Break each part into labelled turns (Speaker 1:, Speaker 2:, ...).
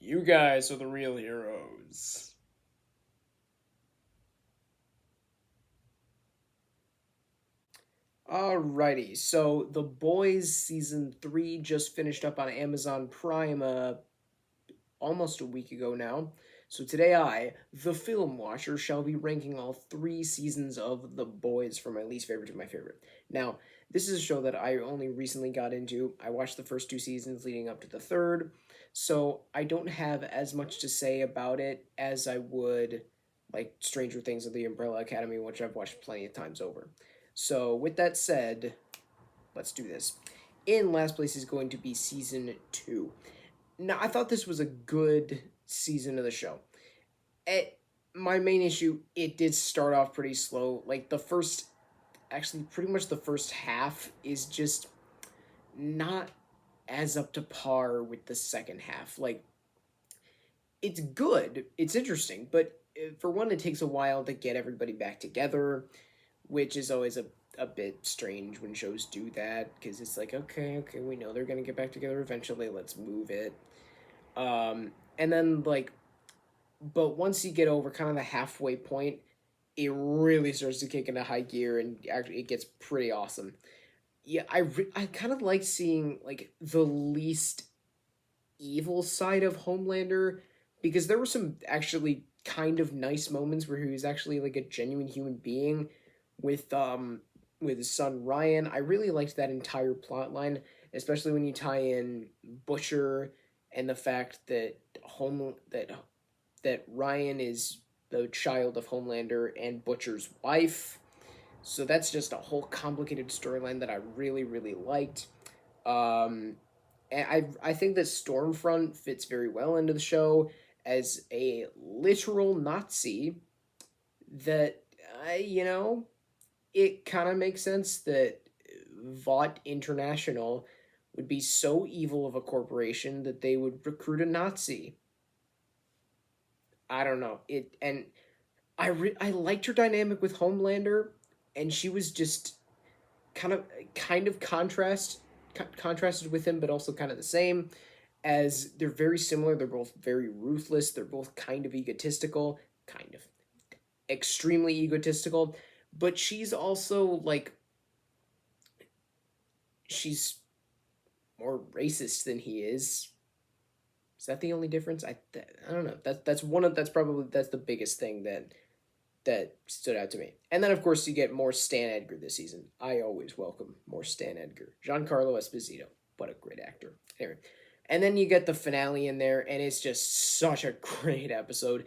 Speaker 1: You guys are the real heroes. Alrighty, so The Boys season 3 just finished up on Amazon Prime almost a week ago now. So today I, the film watcher, shall be ranking all 3 seasons of The Boys from my least favorite to my favorite. Now, this is a show that I only recently got into. I watched the first 2 seasons leading up to the third, so I don't have as much to say about it as I would like Stranger Things or The Umbrella Academy, which I've watched plenty of times over. So, with that said, let's do this. In last place is going to be season 2. Now, I thought this was a good season of the show. My main issue, it did start off pretty slow. Like, actually, pretty much the first half is just not as up to par with the second half. Like, it's good, it's interesting, but for one, it takes a while to get everybody back together, which is always a bit strange when shows do that because it's like, okay, we know they're gonna get back together eventually. Let's move it. And then like, but once you get over kind of the halfway point, it really starts to kick into high gear and actually it gets pretty awesome. Yeah, I kind of like seeing like the least evil side of Homelander because there were some actually kind of nice moments where he was actually like a genuine human being with his son Ryan. I really liked that entire plot line, especially when you tie in Butcher and the fact that home that Ryan is the child of Homelander and Butcher's wife. So that's just a whole complicated storyline that I really liked. Um, and I think that Stormfront fits very well into the show as a literal Nazi. That it kind of makes sense that Vought International would be so evil of a corporation that they would recruit a Nazi. I don't know it, and I liked her dynamic with Homelander, and she was just kind of contrasted with him, but also kind of the same. As they're very similar, they're both very ruthless. They're both kind of egotistical, kind of extremely egotistical, but she's also like she's more racist than he is. Is that the only difference? I don't know. That's the biggest thing that stood out to me. And then of course you get more Stan Edgar this season. I always welcome more Stan Edgar. Giancarlo Esposito, what a great actor. Anyway, and then you get the finale in there, and it's just such a great episode.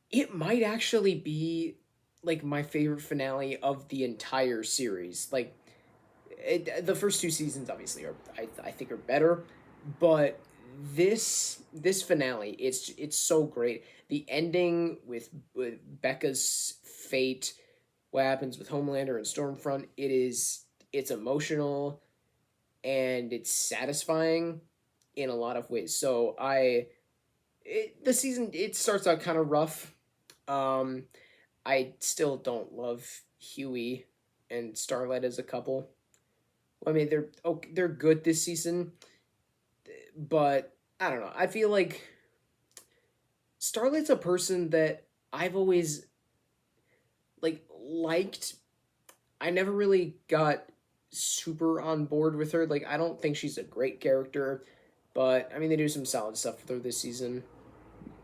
Speaker 1: It might actually be like my favorite finale of the entire series. Like the first 2 seasons obviously are I think are better, but this finale it's so great. The ending with Becca's fate, what happens with Homelander and Stormfront, it's emotional and it's satisfying in a lot of ways. So the season it starts out kind of rough. Um, I still don't love Huey and Starlight as a couple. I mean, they're good this season, but I don't know. I feel like Starlight's a person that I've always liked. I never really got super on board with her. Like I don't think she's a great character, but I mean they do some solid stuff with her this season.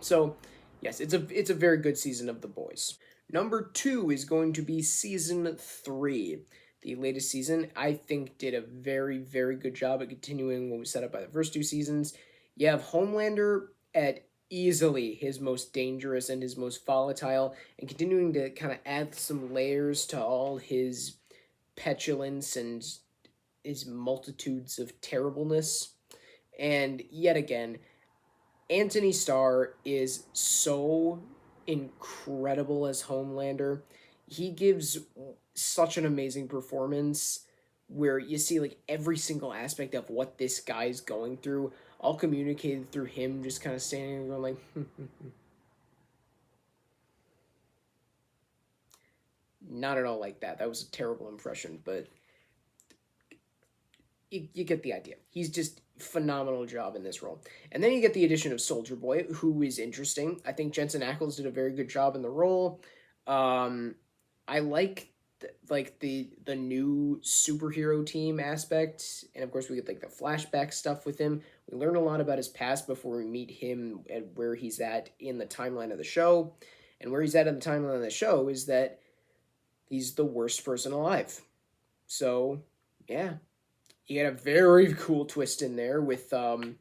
Speaker 1: So, yes, it's a very good season of The Boys. Number 2 is going to be season 3. The latest season, I think, did a very good job at continuing what was set up by the first 2 seasons. You have Homelander at easily his most dangerous and his most volatile, and continuing to kind of add some layers to all his petulance and his multitudes of terribleness. And yet again, Anthony Starr is so incredible as Homelander. He gives such an amazing performance where you see like every single aspect of what this guy's going through, all communicated through him just kind of standing and going like, not at all like that. That was a terrible impression, but you get the idea. He's just phenomenal job in this role. And then you get the addition of Soldier Boy, who is interesting. I think Jensen Ackles did a very good job in the role. I like the new superhero team aspect, and of course we get like the flashback stuff with him. We learn a lot about his past before we meet him and where he's at in the timeline of the show. And where he's at in the timeline of the show is that he's the worst person alive. So, yeah, you got a very cool twist in there with the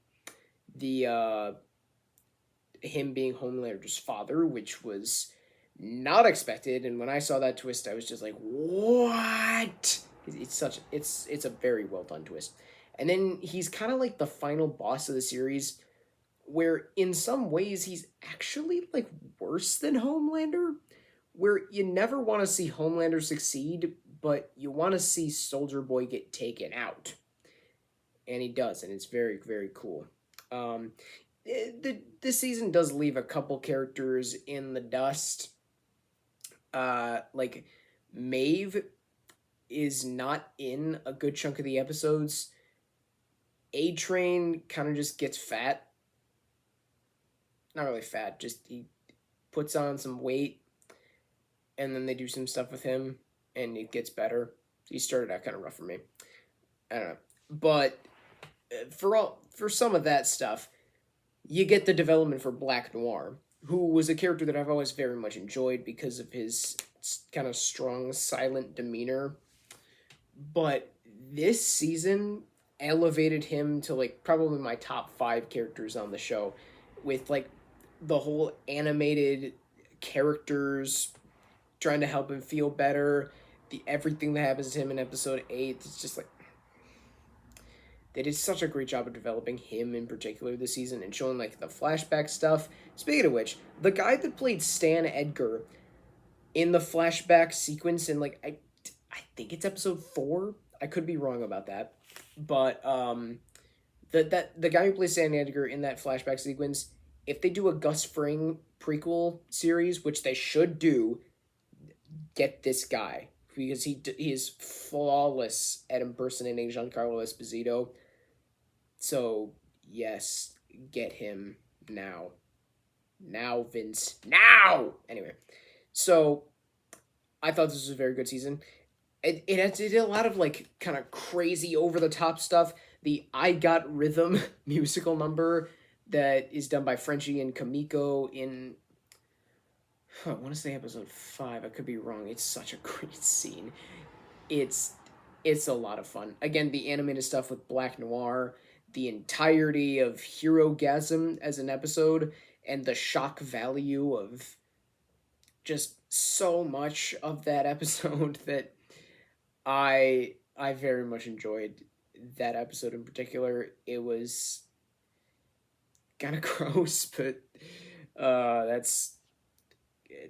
Speaker 1: him being Homelander's father, which was not expected. And when I saw that twist, I was just like, "What?" It's a very well done twist. And then he's kind of like the final boss of the series, where in some ways he's actually like worse than Homelander, where you never want to see Homelander succeed, but you want to see Soldier Boy get taken out, and he does, and it's very very cool. Um, this season does leave a couple characters in the dust. Like Maeve is not in a good chunk of the episodes. A Train kind of just gets fat. Not really fat, just he puts on some weight, and then they do some stuff with him, and it gets better. He started out kind of rough for me. I don't know, but for some of that stuff, you get the development for Black Noir, who was a character that I've always very much enjoyed because of his kind of strong, silent demeanor. But this season elevated him to like probably my top 5 characters on the show, with like the whole animated characters trying to help him feel better. The everything that happens to him in episode 8, it's just like they did such a great job of developing him in particular this season and showing like the flashback stuff. Speaking of which, the guy that played Stan Edgar in the flashback sequence in like I think it's episode 4. I could be wrong about that, but the guy who plays Stan Edgar in that flashback sequence, if they do a Gus Fring prequel series, which they should do, get this guy because he is flawless at impersonating Giancarlo Esposito. So, yes, get him now. Now, Vince. Now! Anyway, so I thought this was a very good season. It did a lot of, like, kind of crazy, over-the-top stuff. The I Got Rhythm musical number that is done by Frenchie and Kamiko in, I want to say episode 5. I could be wrong. It's such a great scene. It's a lot of fun. Again, the animated stuff with Black Noir, the entirety of Herogasm as an episode, and the shock value of just so much of that episode that I very much enjoyed that episode in particular. It was kind of gross, but that's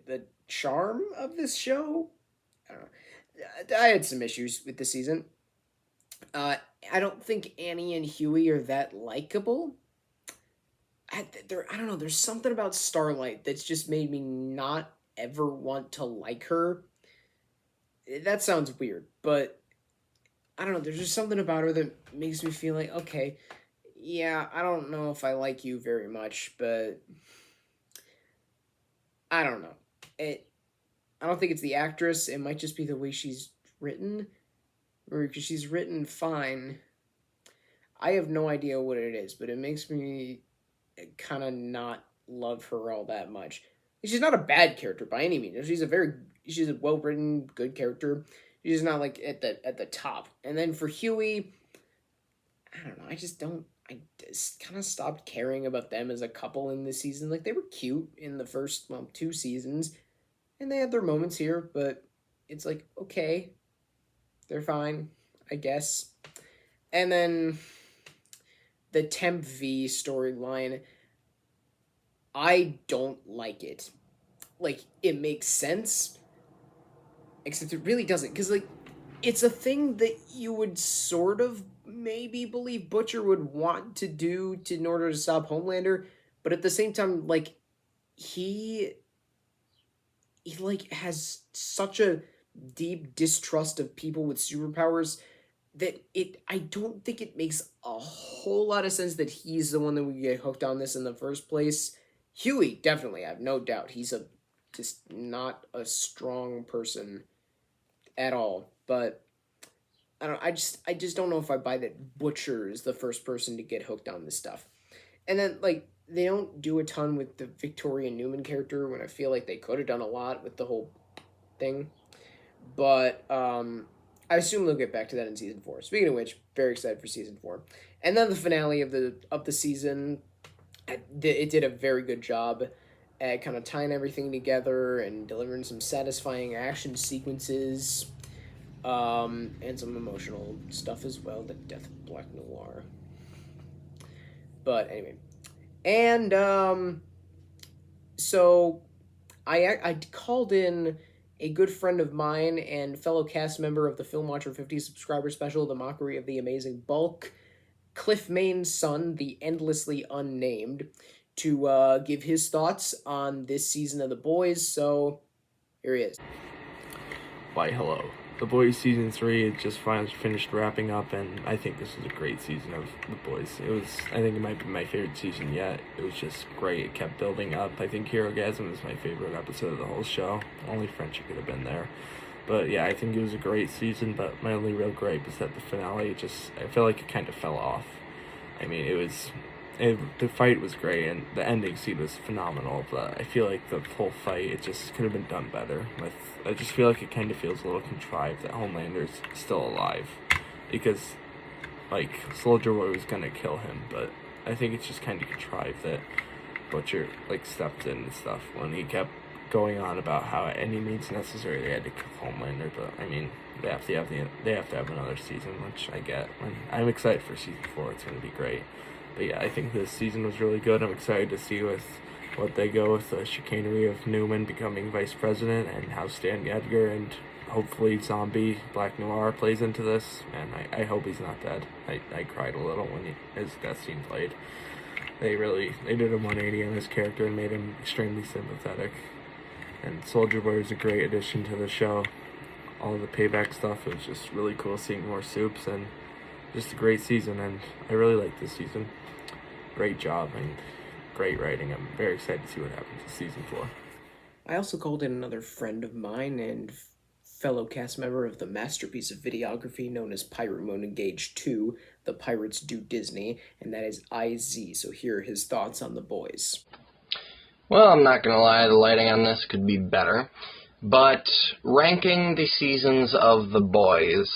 Speaker 1: the charm of this show. I don't know. I had some issues with the season. I don't think Annie and Huey are that likable. I don't know. There's something about Starlight that's just made me not ever want to like her. That sounds weird, but I don't know. There's just something about her that makes me feel like, okay, yeah, I don't know if I like you very much, but I don't know. I don't think it's the actress. It might just be the way she's written, or because she's written fine. I have no idea what it is, but it makes me kind of not love her all that much. She's not a bad character by any means. She's a well written, good character. She's not like at the top. And then for Huey, I don't know. I just kind of stopped caring about them as a couple in this season. Like they were cute in the first 2 seasons, and they had their moments here, but it's like okay, they're fine, I guess. And then the Temp V storyline, I don't like it. Like, it makes sense, except it really doesn't. Because, like, it's a thing that you would sort of maybe believe Butcher would want to do in order to stop Homelander. But at the same time, like, he like, has such a deep distrust of people with superpowers I don't think it makes a whole lot of sense that he's the one that would get hooked on this in the first place. Huey, definitely, I have no doubt. He's just not a strong person at all. But I don't. I just don't know if I buy that Butcher is the first person to get hooked on this stuff. And then like they don't do a ton with the Victoria Newman character when I feel like they could have done a lot with the whole thing. But I assume they'll get back to that in season 4. Speaking of which, very excited for season 4. And then the finale of the season, it did a very good job at kind of tying everything together and delivering some satisfying action sequences, and some emotional stuff as well. The death of Black Noir. But anyway, and so I called in a good friend of mine and fellow cast member of the Film Watcher 50 subscriber special, The Mockery of the Amazing Bulk, Cliff Main's son, the endlessly unnamed, to give his thoughts on this season of The Boys. So here he is.
Speaker 2: Why, hello. The Boys Season 3 just finally finished wrapping up, and I think this is a great season of The Boys. I think it might be my favorite season yet. It was just great. It kept building up. I think Herogasm is my favorite episode of the whole show. Only friendship could have been there. But yeah, I think it was a great season, but my only real gripe is that the finale I feel like it kind of fell off. I mean, the fight was great, and the ending scene was phenomenal, but I feel like the whole fight, it just could have been done better. I just feel like it kind of feels a little contrived that Homelander's still alive, because, like, Soldier Boy was gonna kill him, but I think it's just kind of contrived that Butcher, like, stepped in and stuff when he kept going on about how at any means necessary they had to kill Homelander, but, I mean, they have to have another season, which I get. I'm excited for season 4, it's gonna be great. But yeah, I think this season was really good. I'm excited to see with what they go with the chicanery of Newman becoming vice president and how Stan Edgar and hopefully zombie Black Noir plays into this. And I hope he's not dead. I cried a little when his death scene played. They did a 180 on his character and made him extremely sympathetic. And Soldier Boy was a great addition to the show. All of the payback stuff, it was just really cool seeing more Soups, and just a great season, and I really like this season. Great job and great writing. I'm very excited to see what happens in season 4.
Speaker 1: I also called in another friend of mine and fellow cast member of the masterpiece of videography known as Pirate Moon Engage 2, The Pirates Do Disney, and that is IZ. So here are his thoughts on The Boys.
Speaker 3: Well, I'm not gonna lie, the lighting on this could be better. But ranking the seasons of The Boys,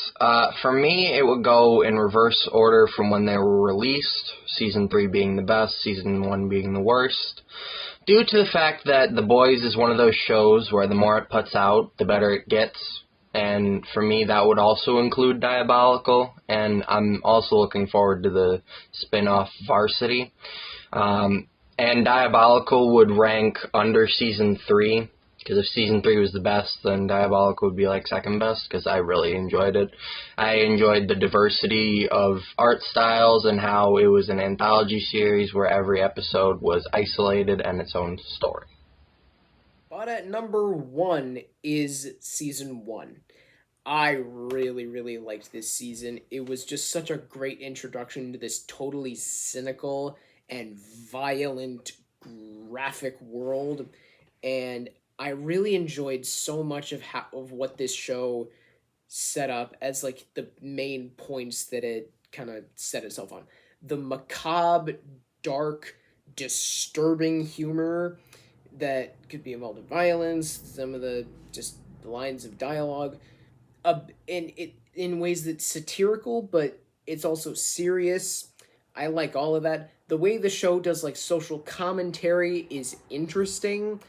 Speaker 3: for me, it would go in reverse order from when they were released, Season 3 being the best, Season 1 being the worst, due to the fact that The Boys is one of those shows where the more it puts out, the better it gets. And for me, that would also include Diabolical, and I'm also looking forward to the spin-off Varsity. And Diabolical would rank under Season 3. Because if Season 3 was the best, then Diabolical would be like second best, because I really enjoyed it. I enjoyed the diversity of art styles and how it was an anthology series where every episode was isolated and its own story.
Speaker 1: But at number 1 is Season 1. I really, really liked this season. It was just such a great introduction to this totally cynical and violent graphic world, and I really enjoyed so much of what this show set up as like the main points that it kind of set itself on. The macabre, dark, disturbing humor that could be involved in violence, some of the lines of dialogue, in ways that's satirical, but it's also serious. I like all of that. The way the show does like social commentary is interesting,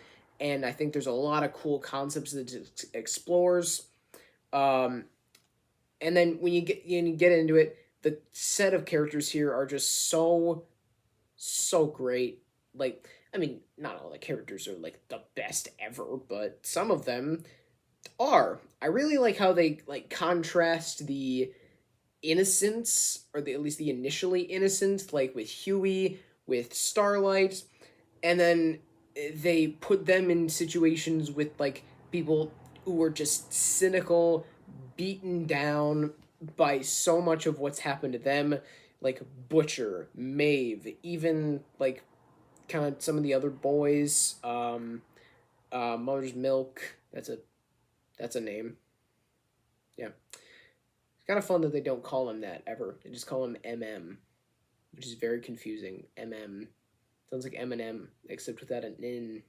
Speaker 1: and I think there's a lot of cool concepts that it explores. And then when you get into it, the set of characters here are just so great. Like, I mean, not all the characters are like the best ever, but some of them are. I really like how they like contrast the innocence, or at least the initially innocent, like with Huey, with Starlight, and then they put them in situations with like people who are just cynical, beaten down, by so much of what's happened to them, like Butcher, Maeve, even like kind of some of the other boys. Mother's Milk. That's a name. Yeah, it's kind of fun that they don't call him that ever. They just call him MM, which is very confusing. MM sounds like Eminem, except without an N.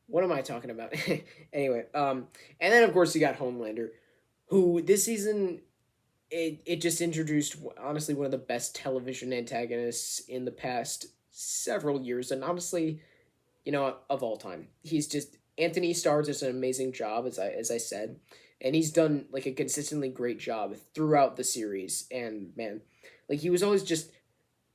Speaker 1: What am I talking about? Anyway, and then of course you got Homelander, who this season it just introduced honestly one of the best television antagonists in the past several years, and honestly, of all time. He's just Anthony Starr does an amazing job, as I said, and he's done like a consistently great job throughout the series. And man, like he was always just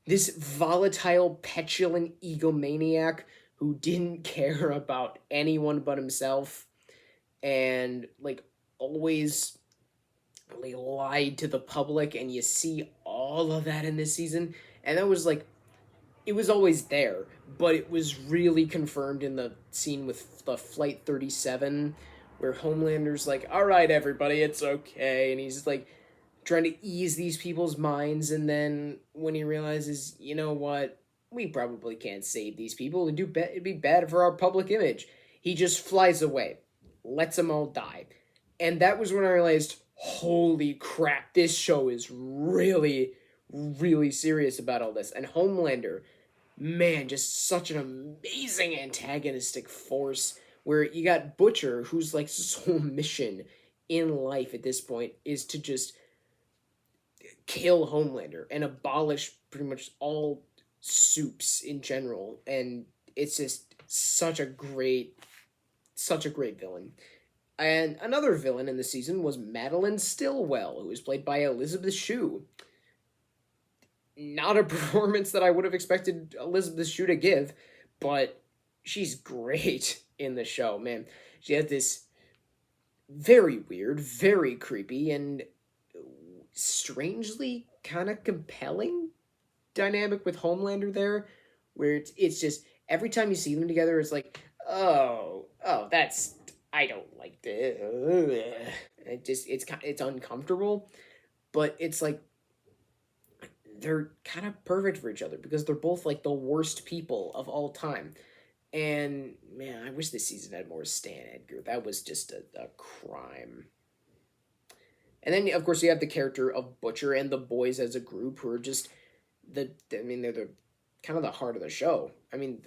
Speaker 1: this volatile, petulant egomaniac who didn't care about anyone but himself, and like always like lied to the public. And you see all of that in this season, and that was like it was always there, but it was really confirmed in the scene with the Flight 37, where Homelander's like, all right, everybody, it's okay. And he's like trying to ease these people's minds. And then when he realizes, you know what, we probably can't save these people, it'd be bad for our public image, he just flies away, lets them all die. And that was when I realized, holy crap, this show is really, really serious about all this. And Homelander, man, just such an amazing antagonistic force. Where you got Butcher, whose like sole mission in life at this point is to just kill Homelander and abolish pretty much all soups in general. And it's just such a great villain. And another villain in the season was Madeleine Stillwell, who was played by Elizabeth Shue. Not a performance that I would have expected Elizabeth Shue to give, but she's great in the show, man. She has this very weird, very creepy, and strangely kind of compelling dynamic with Homelander there, where it's just every time you see them together, it's like, that's I don't like this. It's uncomfortable, but it's like they're kind of perfect for each other because they're both like the worst people of all time. And man, I wish this season had more Stan Edgar. That was just a crime. And then of course you have the character of Butcher and the boys as a group who are just they're the kind of the heart of the show. I mean,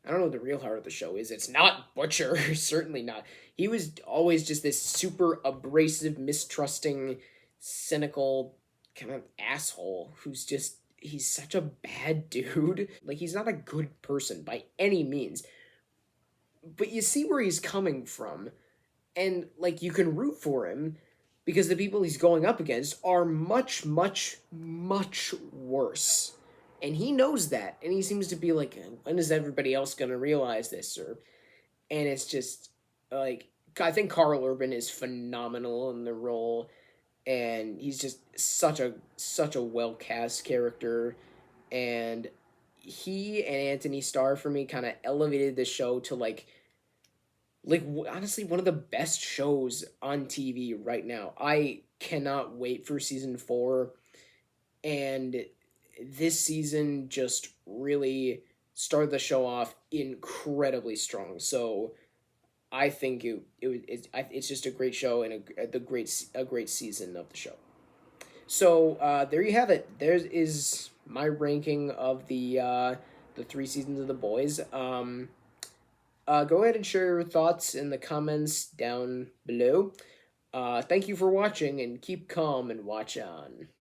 Speaker 1: I don't know what the real heart of the show is. It's not Butcher, certainly not. He was always just this super abrasive, mistrusting, cynical kind of asshole who's just he's such a bad dude. Like he's not a good person by any means. But you see where he's coming from, and like you can root for him because the people he's going up against are much, much, much worse. And he knows that, and he seems to be like, when is everybody else gonna realize this? And it's just like I think Carl Urban is phenomenal in the role, and he's just such a well cast character, and he and Anthony Starr for me kind of elevated the show to honestly one of the best shows on TV right now. I cannot wait for season 4, and this season just really started the show off incredibly strong. So I think it's just a great show and a great season of the show. So there you have it. There is my ranking of the 3 seasons of The Boys. Go ahead and share your thoughts in the comments down below. Thank you for watching, and keep calm and watch on.